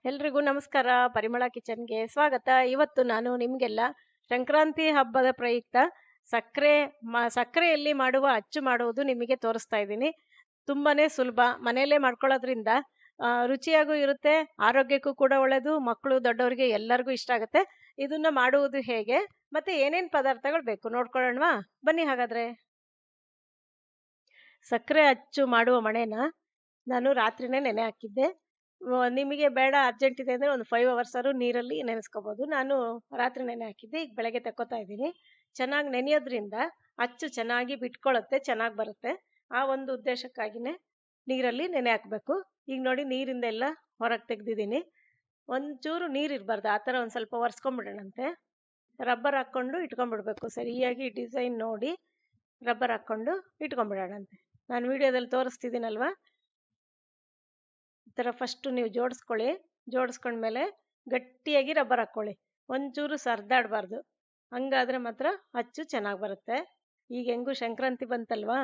ಎಲ್ರಿಗೂ ನಮಸ್ಕಾರ. ಪರಿಮಳ ಕಿಚನ್ಗೆ ಸ್ವಾಗತ. ಇವತ್ತು ನಾನು ನಿಮಗೆಲ್ಲ ಸಂಕ್ರಾಂತಿ ಹಬ್ಬದ ಪ್ರಯುಕ್ತ ಸಕ್ಕರೆಯಲ್ಲಿ ಮಾಡುವ ಅಚ್ಚು ಮಾಡುವುದು ನಿಮಗೆ ತೋರಿಸ್ತಾ ಇದ್ದೀನಿ. ತುಂಬಾನೇ ಸುಲಭ, ಮನೆಯಲ್ಲೇ ಮಾಡ್ಕೊಳ್ಳೋದ್ರಿಂದ ರುಚಿಯಾಗೂ ಇರುತ್ತೆ, ಆರೋಗ್ಯಕ್ಕೂ ಕೂಡ ಒಳ್ಳೆಯದು, ಮಕ್ಕಳು ದೊಡ್ಡವರಿಗೆ ಎಲ್ಲರಿಗೂ ಇಷ್ಟ ಆಗುತ್ತೆ. ಇದನ್ನ ಮಾಡುವುದು ಹೇಗೆ ಮತ್ತೆ ಏನೇನು ಪದಾರ್ಥಗಳು ಬೇಕು ನೋಡ್ಕೊಳ್ಳೋಣವಾ? ಬನ್ನಿ ಹಾಗಾದ್ರೆ. ಸಕ್ಕರೆ ಅಚ್ಚು ಮಾಡುವ ಮಣೆನ ನಾನು ರಾತ್ರಿನೇ ನೆನೆ ಹಾಕಿದ್ದೆ. ನಿಮಗೆ ಬೇಡ ಅರ್ಜೆಂಟ್ ಇದೆ ಅಂದರೆ ಒಂದು 5 ಅವರ್ಸ್ ಆದ್ರೂ ನೀರಲ್ಲಿ ನೆನೆಸ್ಕೋಬೋದು. ನಾನು ರಾತ್ರಿ ನೆನೆ ಹಾಕಿದ್ದೆ, ಈಗ ಬೆಳಗ್ಗೆ ತಕ್ಕೋತಾ ಇದ್ದೀನಿ. ಚೆನ್ನಾಗಿ ನೆನೆಯೋದ್ರಿಂದ ಅಚ್ಚು ಚೆನ್ನಾಗಿ ಬಿಟ್ಕೊಳ್ಳುತ್ತೆ, ಚೆನ್ನಾಗಿ ಬರುತ್ತೆ. ಆ ಒಂದು ಉದ್ದೇಶಕ್ಕಾಗಿನೇ ನೀರಲ್ಲಿ ನೆನೆ ಹಾಕಬೇಕು. ಈಗ ನೋಡಿ, ನೀರಿಂದ ಎಲ್ಲ ಹೊರಗೆ ತೆಗ್ದಿದ್ದೀನಿ. ಒಂಚೂರು ನೀರು ಇರಬಾರ್ದು, ಆ ಥರ ಒಂದು ಸ್ವಲ್ಪ ಒರೆಸ್ಕೊಂಡ್ಬಿಡೋಣಂತೆ. ರಬ್ಬರ್ ಹಾಕ್ಕೊಂಡು ಇಟ್ಕೊಂಡ್ಬಿಡ್ಬೇಕು, ಸರಿಯಾಗಿ ಡಿಸೈನ್ ನೋಡಿ ರಬ್ಬರ್ ಹಾಕ್ಕೊಂಡು ಇಟ್ಕೊಂಡ್ಬಿಡೋಣಂತೆ. ನಾನು ವಿಡಿಯೋದಲ್ಲಿ ತೋರಿಸ್ತಿದ್ದೀನಲ್ವಾ, ಈ ಥರ ಫಸ್ಟು ನೀವು ಜೋಡಿಸ್ಕೊಂಡ್ಮೇಲೆ ಗಟ್ಟಿಯಾಗಿ ರಬ್ಬರ್ ಹಾಕ್ಕೊಳ್ಳಿ. ಒಂಚೂರು ಸರ್ದಾಡಬಾರ್ದು, ಹಂಗಾದ್ರೆ ಮಾತ್ರ ಅಚ್ಚು ಚೆನ್ನಾಗಿ ಬರುತ್ತೆ. ಈಗ ಹೆಂಗೂ ಸಂಕ್ರಾಂತಿ ಬಂತಲ್ವಾ,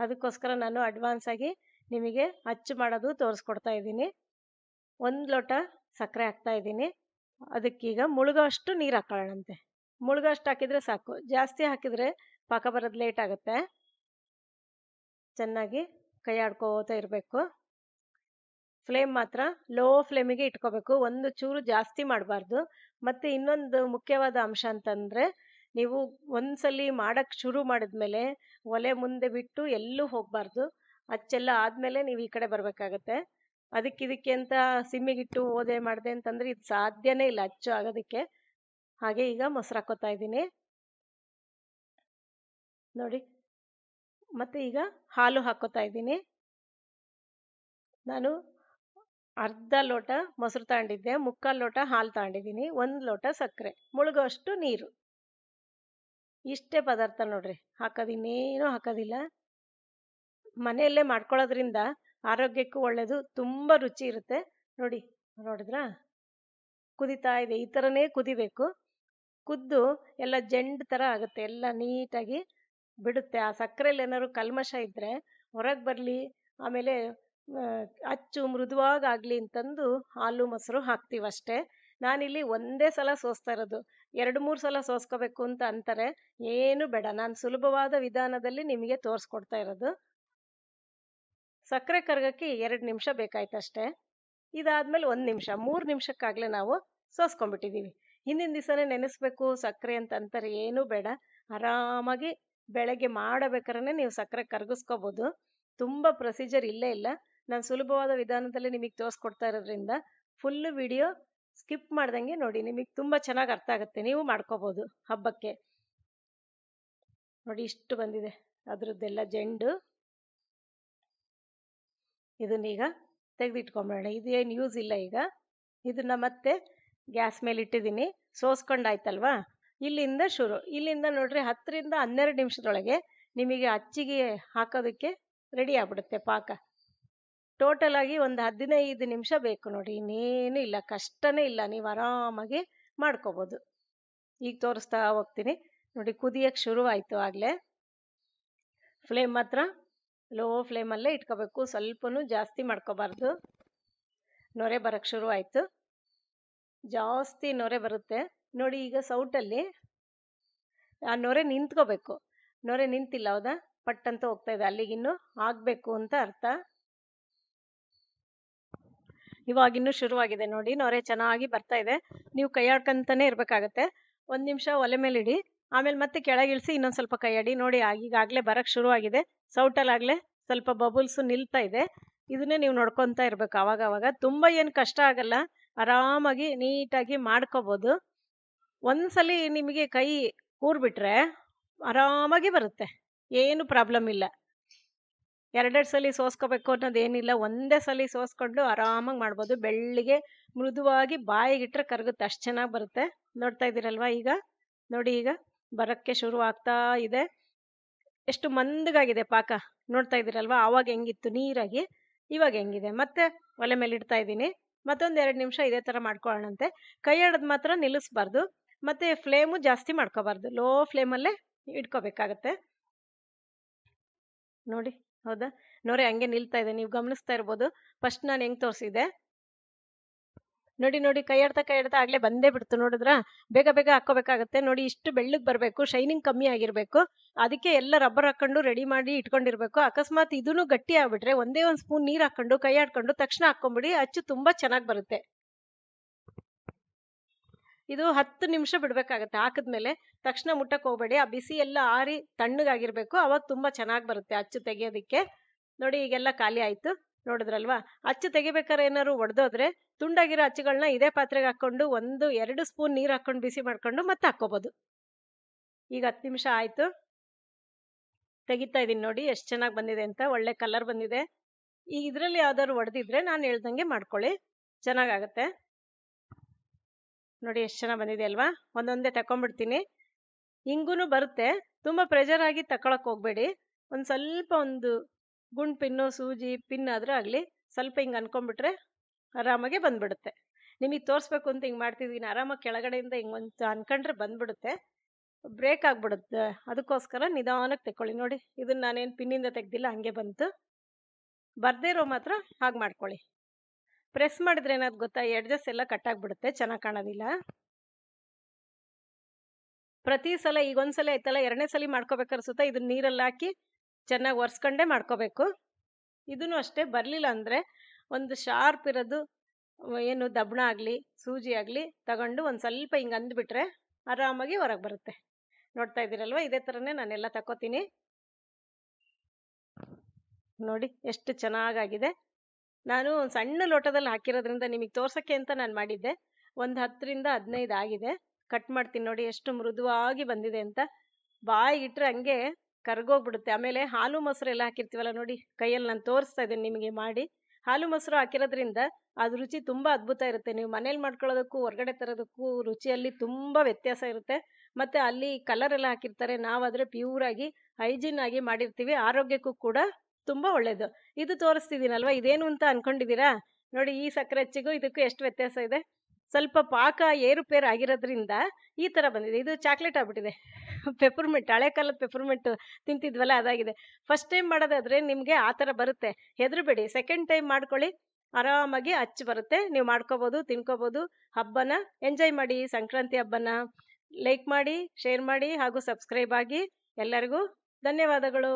ಅದಕ್ಕೋಸ್ಕರ ನಾನು ಅಡ್ವಾನ್ಸ್ ಆಗಿ ನಿಮಗೆ ಅಚ್ಚು ಮಾಡೋದು ತೋರಿಸ್ಕೊಡ್ತಾ ಇದ್ದೀನಿ. 1 ಲೋಟ ಸಕ್ಕರೆ ಹಾಕ್ತಾ ಇದ್ದೀನಿ. ಅದಕ್ಕೀಗ ಮುಳುಗೋ ಅಷ್ಟು ನೀರು ಹಾಕೊಳ್ಳೋಣಂತೆ. ಮುಳುಗೋ ಅಷ್ಟು ಹಾಕಿದರೆ ಸಾಕು, ಜಾಸ್ತಿ ಹಾಕಿದರೆ ಪಾಕ ಬರೋದು ಲೇಟ್ ಆಗುತ್ತೆ. ಚೆನ್ನಾಗಿ ಕೈ ಆಡ್ಕೋತಾ ಇರಬೇಕು. ಫ್ಲೇಮ್ ಮಾತ್ರ ಲೋ ಫ್ಲೇಮಿಗೆ ಇಟ್ಕೋಬೇಕು, ಒಂದು ಚೂರು ಜಾಸ್ತಿ ಮಾಡಬಾರ್ದು. ಮತ್ತು ಇನ್ನೊಂದು ಮುಖ್ಯವಾದ ಅಂಶ ಅಂತಂದರೆ, ನೀವು ಒಂದ್ಸಲಿ ಮಾಡೋಕ್ಕೆ ಶುರು ಮಾಡಿದ್ಮೇಲೆ ಒಲೆ ಮುಂದೆ ಬಿಟ್ಟು ಎಲ್ಲೂ ಹೋಗಬಾರ್ದು. ಅಚ್ಚೆಲ್ಲ ಆದಮೇಲೆ ನೀವು ಈ ಕಡೆ ಬರಬೇಕಾಗತ್ತೆ. ಇದಕ್ಕೆ ಅಂತ ಸಿಮ್ಮಿಗಿಟ್ಟು ಓದೆ ಮಾಡಿದೆ ಅಂತಂದರೆ ಇದು ಸಾಧ್ಯನೇ ಇಲ್ಲ ಅಚ್ಚು ಆಗೋದಕ್ಕೆ. ಹಾಗೆ ಈಗ ಮೊಸರು ಹಾಕೋತಾ ಇದ್ದೀನಿ ನೋಡಿ. ಮತ್ತು ಈಗ ಹಾಲು ಹಾಕೋತಾ ಇದ್ದೀನಿ. ನಾನು ಅರ್ಧ ಲೋಟ ಮೊಸರು ತಗೊಂಡಿದ್ದೆ, 3/4 ಲೋಟ ಹಾಲು ತಗೊಂಡಿದ್ದೀನಿ, 1 ಲೋಟ ಸಕ್ಕರೆ, ಮುಳುಗೋ ಅಷ್ಟು ನೀರು. ಇಷ್ಟೇ ಪದಾರ್ಥ ನೋಡ್ರಿ, ಇನ್ನೇನೂ ಹಾಕೋದಿಲ್ಲ. ಮನೆಯಲ್ಲೇ ಮಾಡ್ಕೊಳ್ಳೋದ್ರಿಂದ ಆರೋಗ್ಯಕ್ಕೂ ಒಳ್ಳೆಯದು, ತುಂಬ ರುಚಿ ಇರುತ್ತೆ. ನೋಡಿದ್ರಾ, ಕುದಿತಾ ಇದೆ. ಈ ಥರನೇ ಕುದಿಬೇಕು. ಕುದ್ದು ಎಲ್ಲ ಜೆಂಡ್ ಥರ ಆಗುತ್ತೆ, ಎಲ್ಲ ನೀಟಾಗಿ ಬಿಡುತ್ತೆ. ಆ ಸಕ್ಕರೆಯಲ್ಲಿ ಏನಾದ್ರು ಕಲ್ಮಶ ಇದ್ದರೆ ಹೊರಗೆ ಬರಲಿ, ಆಮೇಲೆ ಅಚ್ಚು ಮೃದುವಾಗಲಿ ಅಂತಂದು ಹಾಲು ಮೊಸರು ಹಾಕ್ತೀವಷ್ಟೇ. ನಾನಿಲ್ಲಿ ಒಂದೇ ಸಲ ಸೋಸ್ತಾ ಇರೋದು, 2-3 ಸಲ ಸೋಸ್ಕೋಬೇಕು ಅಂತ ಅಂತಾರೆ. ಏನು ಬೇಡ, ನಾನು ಸುಲಭವಾದ ವಿಧಾನದಲ್ಲಿ ನಿಮಗೆ ತೋರಿಸ್ಕೊಡ್ತಾ ಇರೋದು. ಸಕ್ಕರೆ ಕರಗಕ್ಕೆ 2 ನಿಮಿಷ ಬೇಕಾಯ್ತಷ್ಟೇ. ಇದಾದ್ಮೇಲೆ 1 ನಿಮಿಷ, 3 ನಿಮಿಷಕ್ಕಾಗಲೇ ನಾವು ಸೋಸ್ಕೊಂಡ್ಬಿಟ್ಟಿದ್ದೀವಿ. ಹಿಂದಿನ ದಿವಸನೇ ನೆನೆಸ್ಬೇಕು ಸಕ್ಕರೆ ಅಂತ ಅಂತಾರೆ, ಏನೂ ಬೇಡ. ಆರಾಮಾಗಿ ಬೆಳಗ್ಗೆ ಮಾಡಬೇಕಾದ್ರೆ ನೀವು ಸಕ್ಕರೆ ಕರಗಿಸ್ಕೋಬೋದು. ತುಂಬ ಪ್ರೊಸೀಜರ್ ಇಲ್ಲೇ ಇಲ್ಲ. ನಾನು ಸುಲಭವಾದ ವಿಧಾನದಲ್ಲಿ ನಿಮಗೆ ತೋರಿಸ್ಕೊಡ್ತಾ ಇರೋದ್ರಿಂದ ಫುಲ್ಲು ವಿಡಿಯೋ ಸ್ಕಿಪ್ ಮಾಡ್ದಂಗೆ ನೋಡಿ, ನಿಮಗೆ ತುಂಬ ಚೆನ್ನಾಗಿ ಅರ್ಥ ಆಗುತ್ತೆ, ನೀವು ಮಾಡ್ಕೋಬೋದು ಹಬ್ಬಕ್ಕೆ. ನೋಡಿ, ಇಷ್ಟು ಬಂದಿದೆ ಅದ್ರದ್ದೆಲ್ಲ ಜೆಂಡು. ಇದನ್ನೀಗ ತೆಗೆದಿಟ್ಕೊಂಬೇಡ, ಇದೇನು ಯೂಸ್ ಇಲ್ಲ. ಈಗ ಇದನ್ನ ಮತ್ತೆ ಗ್ಯಾಸ್ ಮೇಲೆ ಇಟ್ಟಿದ್ದೀನಿ. ಸೋಸ್ಕೊಂಡಾಯ್ತಲ್ವಾ, ಇಲ್ಲಿಂದ ನೋಡ್ರಿ 10ರಿಂದ 12 ನಿಮಿಷದೊಳಗೆ ನಿಮಗೆ ಅಚ್ಚಿಗೆ ಹಾಕೋದಕ್ಕೆ ರೆಡಿ ಆಗ್ಬಿಡುತ್ತೆ ಪಾಕ. ಟೋಟಲ್ ಆಗಿ ಒಂದು 15 ನಿಮಿಷ ಬೇಕು ನೋಡಿ, ಇನ್ನೇನು ಇಲ್ಲ, ಕಷ್ಟನೇ ಇಲ್ಲ, ನೀವು ಆರಾಮಾಗಿ ಮಾಡ್ಕೋಬೋದು. ಈಗ ತೋರಿಸ್ತಾ ಹೋಗ್ತೀನಿ ನೋಡಿ. ಕುದಿಯಕ್ಕೆ ಶುರುವಾಯಿತು ಆಗಲೇ. ಫ್ಲೇಮ್ ಮಾತ್ರ ಲೋ ಫ್ಲೇಮಲ್ಲೇ ಇಟ್ಕೋಬೇಕು, ಸ್ವಲ್ಪನೂ ಜಾಸ್ತಿ ಮಾಡ್ಕೋಬಾರ್ದು. ನೊರೆ ಬರೋಕ್ಕೆ ಶುರುವಾಯಿತು, ಜಾಸ್ತಿ ನೊರೆ ಬರುತ್ತೆ ನೋಡಿ. ಈಗ ಸೌಟಲ್ಲಿ ಆ ನೊರೆ ನಿಂತ್ಕೋಬೇಕು. ನೊರೆ ನಿಂತಿಲ್ಲ, ಹೌದಾ, ಪಟ್ಟಂತ ಹೋಗ್ತಾ ಇದೆ, ಅಲ್ಲಿಗಿನ್ನೂ ಆಗಬೇಕು ಅಂತ ಅರ್ಥ. ಇವಾಗಿನ್ನೂ ಶುರುವಾಗಿದೆ ನೋಡಿ, ನೊರೆ ಚೆನ್ನಾಗಿ ಬರ್ತಾ ಇದೆ. ನೀವು ಕೈ ಆಡ್ಕೊಂತಾನೆ ಇರಬೇಕಾಗತ್ತೆ. 1 ನಿಮಿಷ ಒಲೆ ಮೇಲೆ ಇಡಿ, ಆಮೇಲೆ ಮತ್ತೆ ಕೆಳಗಿಳಿಸಿ ಇನ್ನೊಂದು ಸ್ವಲ್ಪ ಕೈ ಆಡಿ ನೋಡಿ. ಈಗಾಗಲೇ ಬರೋಕ್ಕೆ ಶುರುವಾಗಿದೆ, ಸೌಟಲ್ಲಾಗಲೇ ಸ್ವಲ್ಪ ಬಬಲ್ಸು ನಿಲ್ತಾ ಇದೆ. ಇದನ್ನೇ ನೀವು ನೋಡ್ಕೊತಾ ಇರಬೇಕು ಆವಾಗವಾಗ. ತುಂಬ ಏನು ಕಷ್ಟ ಆಗಲ್ಲ, ಆರಾಮಾಗಿ ನೀಟಾಗಿ ಮಾಡ್ಕೋಬೋದು. ಒಂದ್ಸಲಿ ನಿಮಗೆ ಕೈ ಕೂರ್ಬಿಟ್ರೆ ಆರಾಮಾಗಿ ಬರುತ್ತೆ, ಏನು ಪ್ರಾಬ್ಲಮ್ ಇಲ್ಲ. 2 ಸಲ ಸೋಸ್ಕೋಬೇಕು ಅನ್ನೋದೇನಿಲ್ಲ, ಒಂದೇ ಸಲ ಸೋಸ್ಕೊಂಡು ಆರಾಮಾಗಿ ಮಾಡ್ಬೋದು. ಬೆಳ್ಳಿಗೆ ಮೃದುವಾಗಿ ಬಾಯಿಗಿಟ್ರೆ ಕರಗುತ್ತೆ, ಅಷ್ಟು ಚೆನ್ನಾಗಿ ಬರುತ್ತೆ. ನೋಡ್ತಾ ಇದ್ದೀರಲ್ವಾ, ಈಗ ನೋಡಿ, ಈಗ ಬರೋಕ್ಕೆ ಶುರು ಆಗ್ತಾ ಇದೆ. ಎಷ್ಟು ಮಂದಗಾಗಿದೆ ಪಾಕ, ನೋಡ್ತಾ ಇದ್ದೀರಲ್ವಾ. ಆವಾಗ ಹೆಂಗಿತ್ತು ನೀರಾಗಿ, ಇವಾಗ ಹೆಂಗಿದೆ. ಮತ್ತೆ ಒಲೆ ಮೇಲೆ ಇಡ್ತಾ ಇದ್ದೀನಿ. ಮತ್ತೊಂದು 2 ನಿಮಿಷ ಇದೇ ಥರ ಮಾಡ್ಕೊಳ್ಳೋಣಂತೆ. ಕೈ ಆಡೋದು ಮಾತ್ರ ನಿಲ್ಲಿಸ್ಬಾರ್ದು, ಮತ್ತು ಫ್ಲೇಮು ಜಾಸ್ತಿ ಮಾಡ್ಕೋಬಾರ್ದು, ಲೋ ಫ್ಲೇಮಲ್ಲೇ ಇಟ್ಕೋಬೇಕಾಗತ್ತೆ ನೋಡಿ. ಹೌದಾ, ನೊರೆ ಹಂಗೆ ನಿಲ್ತಾ ಇದೆ, ನೀವು ಗಮನಿಸ್ತಾ ಇರ್ಬೋದು. ಫಸ್ಟ್ ನಾನು ಹೆಂಗೆ ತೋರಿಸಿದೆ, ನೋಡಿ ನೋಡಿ, ಕೈ ಆಡ್ತಾ ಆಗ್ಲೇ ಬಂದೇ ಬಿಡ್ತು, ನೋಡಿದ್ರ? ಬೇಗ ಬೇಗ ಹಾಕೋಬೇಕಾಗತ್ತೆ ನೋಡಿ. ಇಷ್ಟು ಬೆಳ್ಳಗ್ ಬರ್ಬೇಕು, ಶೈನಿಂಗ್ ಕಮ್ಮಿ ಆಗಿರ್ಬೇಕು. ಅದಕ್ಕೆ ಎಲ್ಲ ರಬ್ಬರ್ ಹಾಕೊಂಡು ರೆಡಿ ಮಾಡಿ ಇಟ್ಕೊಂಡಿರ್ಬೇಕು. ಅಕಸ್ಮಾತ್ ಇದನ್ನು ಗಟ್ಟಿ ಆಗ್ಬಿಟ್ರೆ ಒಂದೇ ಒಂದ್ ಸ್ಪೂನ್ ನೀರ್ ಹಾಕೊಂಡು ಕೈ ಆಡ್ಕೊಂಡು ತಕ್ಷಣ ಹಾಕೊಂಡ್ಬಿಡಿ, ಅಚ್ಚು ತುಂಬಾ ಚೆನ್ನಾಗ್ ಬರುತ್ತೆ. ಇದು 10 ನಿಮಿಷ ಬಿಡ್ಬೇಕಾಗತ್ತೆ. ಹಾಕಿದ್ಮೇಲೆ ತಕ್ಷಣ ಮುಟ್ಟಕ್ ಹೋಗ್ಬೇಡಿ, ಆ ಬಿಸಿ ಎಲ್ಲ ಆರಿ ತಣ್ಣಗಾಗಿರ್ಬೇಕು, ಅವಾಗ ತುಂಬಾ ಚೆನ್ನಾಗ್ ಬರುತ್ತೆ ಅಚ್ಚು ತೆಗಿಯೋದಿಕ್ಕೆ. ನೋಡಿ ಈಗೆಲ್ಲ ಖಾಲಿ ಆಯ್ತು, ನೋಡಿದ್ರಲ್ವಾ? ಅಚ್ಚು ತೆಗಿಬೇಕಾದ್ರೆ ಏನಾದ್ರು ಒಡೆದೋದ್ರೆ ತುಂಡಾಗಿರೋ ಅಚ್ಚುಗಳನ್ನ ಇದೇ ಪಾತ್ರೆಗೆ ಹಾಕೊಂಡು 1-2 ಸ್ಪೂನ್ ನೀರ್ ಹಾಕೊಂಡು ಬಿಸಿ ಮಾಡ್ಕೊಂಡು ಮತ್ತೆ ಹಾಕೋಬಹುದು. ಈಗ 10 ನಿಮಿಷ ಆಯ್ತು, ತೆಗಿತಾ ಇದೀನಿ ನೋಡಿ ಎಷ್ಟು ಚೆನ್ನಾಗಿ ಬಂದಿದೆ ಅಂತ. ಒಳ್ಳೆ ಕಲರ್ ಬಂದಿದೆ. ಈಗ ಇದ್ರಲ್ಲಿ ಯಾವ್ದಾದ್ರು ಒಡೆದಿದ್ರೆ ನಾನು ಹೇಳ್ದಂಗೆ ಮಾಡ್ಕೊಳ್ಳಿ, ಚೆನ್ನಾಗಾಗತ್ತೆ. ನೋಡಿ ಎಷ್ಟು ಚೆನ್ನಾಗಿ ಬಂದಿದೆ ಅಲ್ವಾ? ಒಂದೊಂದೇ ತಕೊಂಡ್ಬಿಡ್ತೀನಿ. ಹಿಂಗೂನು ಬರುತ್ತೆ, ತುಂಬಾ ಪ್ರೆಷರ್ ಆಗಿ ತಕೊಳಕ್ ಹೋಗ್ಬೇಡಿ. ಒಂದ್ ಸ್ವಲ್ಪ ಒಂದು ಗುಂಡ್ ಪಿನ್ನು, ಸೂಜಿ ಪಿನ್ ಆದ್ರೂ ಆಗ್ಲಿ, ಸ್ವಲ್ಪ ಹಿಂಗ್ ಅನ್ಕೊಂಡ್ಬಿಟ್ರೆ ಆರಾಮಾಗಿ ಬಂದ್ಬಿಡುತ್ತೆ. ನಿಮಗೆ ತೋರಿಸ್ಬೇಕು ಅಂತ ಹಿಂಗ್ ಮಾಡ್ತಿದೀನಿ, ಆರಾಮಾಗಿ ಕೆಳಗಡೆಯಿಂದ ಹಿಂಗ್ ಒಂದು ಅನ್ಕೊಂಡ್ರೆ ಬಂದ್ಬಿಡುತ್ತೆ. ಬ್ರೇಕ್ ಆಗ್ಬಿಡುತ್ತೆ, ಅದಕ್ಕೋಸ್ಕರ ನಿಧಾನಕ್ಕೆ ತೆಕ್ಕೊಳ್ಳಿ. ನೋಡಿ ಇದನ್ನ ನಾನೇನು ಪಿನ್ನಿಂದ ತೆಗ್ದಿಲ್ಲ, ಹಂಗೆ ಬಂತು. ಬರ್ದೇ ಇರೋ ಮಾತ್ರ ಹಾಗೆ ಮಾಡ್ಕೊಳ್ಳಿ. ಪ್ರೆಸ್ ಮಾಡಿದ್ರೆ ಏನಾದ್ ಗೊತ್ತಾ, ಎಡ್ಜಸ್ ಎಲ್ಲ ಕಟ್ ಆಗ್ಬಿಡುತ್ತೆ, ಚೆನ್ನಾಗಿ ಕಾಣೋದಿಲ್ಲ. ಪ್ರತಿ ಸಲ ಈಗ ಒಂದ್ಸಲ ಆಯ್ತಲ್ಲ, 2ನೇ ಸಲ ಮಾಡ್ಕೋಬೇಕಾದ್ರೆ ಸುತ್ತ ಇದನ್ನ ನೀರಲ್ಲಿ ಹಾಕಿ ಚೆನ್ನಾಗಿ ಒರೆಸ್ಕೊಂಡೇ ಮಾಡ್ಕೋಬೇಕು. ಇದನ್ನು ಅಷ್ಟೇ, ಬರ್ಲಿಲ್ಲ ಅಂದ್ರೆ ಒಂದು ಶಾರ್ಪ್ ಇರೋದು ಏನು ದಬ್ಣ ಆಗ್ಲಿ ಸೂಜಿ ಆಗ್ಲಿ ತಗೊಂಡು ಒಂದ್ ಸ್ವಲ್ಪ ಹಿಂಗ್ ಅಂದ್ಬಿಟ್ರೆ ಆರಾಮಾಗಿ ಹೊರಗೆ ಬರುತ್ತೆ. ನೋಡ್ತಾ ಇದ್ದೀರಲ್ವಾ? ಇದೇ ತರನೇ ನಾನೆಲ್ಲ ತಕೋತೀನಿ. ನೋಡಿ ಎಷ್ಟು ಚೆನ್ನಾಗಾಗಿದೆ. ನಾನು ಸಣ್ಣ ಲೋಟದಲ್ಲಿ ಹಾಕಿರೋದ್ರಿಂದ ನಿಮಗೆ ತೋರ್ಸಕ್ಕೆ ಅಂತ ನಾನು ಮಾಡಿದ್ದೆ. ಒಂದು 10-15 ಆಗಿದೆ. ಕಟ್ ಮಾಡ್ತೀನಿ ನೋಡಿ ಎಷ್ಟು ಮೃದುವಾಗಿ ಬಂದಿದೆ ಅಂತ. ಬಾಯಿಗಿಟ್ರೆ ಹಂಗೆ ಕರ್ಗೋಗ್ಬಿಡುತ್ತೆ. ಆಮೇಲೆ ಹಾಲು ಮೊಸರು ಎಲ್ಲ ಹಾಕಿರ್ತೀವಲ್ಲ ನೋಡಿ, ಕೈಯಲ್ಲಿ ನಾನು ತೋರಿಸ್ತಾ ಇದ್ದೀನಿ ನಿಮಗೆ ಮಾಡಿ. ಹಾಲು ಮೊಸರು ಹಾಕಿರೋದ್ರಿಂದ ಅದು ರುಚಿ ತುಂಬಾ ಅದ್ಭುತ ಇರುತ್ತೆ. ನೀವು ಮನೇಲಿ ಮಾಡ್ಕೊಳ್ಳೋದಕ್ಕೂ ಹೊರಗಡೆ ತರೋದಕ್ಕೂ ರುಚಿಯಲ್ಲಿ ತುಂಬಾ ವ್ಯತ್ಯಾಸ ಇರುತ್ತೆ. ಮತ್ತೆ ಅಲ್ಲಿ ಕಲರ್ ಎಲ್ಲ ಹಾಕಿರ್ತಾರೆ, ನಾವಾದ್ರೆ ಪ್ಯೂರ್ ಆಗಿ ಹೈಜೀನ್ ಆಗಿ ಮಾಡಿರ್ತೀವಿ, ಆರೋಗ್ಯಕ್ಕೂ ಕೂಡ ತುಂಬಾ ಒಳ್ಳೇದು. ಇದು ತೋರಿಸ್ತಿದ್ದೀನಲ್ವಾ, ಇದೇನು ಅಂತ ಅನ್ಕೊಂಡಿದ್ದೀರಾ? ನೋಡಿ ಈ ಸಕ್ಕರೆ ಹೆಚ್ಚಿಗೂ ಇದಕ್ಕೂ ಎಷ್ಟು ವ್ಯತ್ಯಾಸ ಇದೆ. ಸ್ವಲ್ಪ ಪಾಕ ಏರುಪೇರು ಆಗಿರೋದ್ರಿಂದ ಈ ತರ ಬಂದಿದೆ. ಇದು ಚಾಕ್ಲೇಟ್ ಆಗ್ಬಿಟ್ಟಿದೆ. ಪೆಪರ್ಮೆಂಟ್, ಹಳೆ ಕಾಲದ ಪೆಪರ್ಮೆಂಟ್ ತಿಂತಿದ್ವಲ್ಲ ಅದಾಗಿದೆ. ಫಸ್ಟ್ ಟೈಮ್ ಮಾಡೋದಾದ್ರೆ ನಿಮ್ಗೆ ಆ ತರ ಬರುತ್ತೆ, ಹೆದರ್ಬೇಡಿ. ಸೆಕೆಂಡ್ ಟೈಮ್ ಮಾಡ್ಕೊಳ್ಳಿ, ಆರಾಮಾಗಿ ಅಚ್ಚು ಬರುತ್ತೆ. ನೀವು ಮಾಡ್ಕೋಬಹುದು, ತಿನ್ಕೋಬಹುದು. ಹಬ್ಬನ ಎಂಜಾಯ್ ಮಾಡಿ, ಸಂಕ್ರಾಂತಿ ಹಬ್ಬನ. ಲೈಕ್ ಮಾಡಿ, ಶೇರ್ ಮಾಡಿ ಹಾಗೂ ಸಬ್ಸ್ಕ್ರೈಬ್ ಆಗಿ. ಎಲ್ಲರಿಗೂ ಧನ್ಯವಾದಗಳು.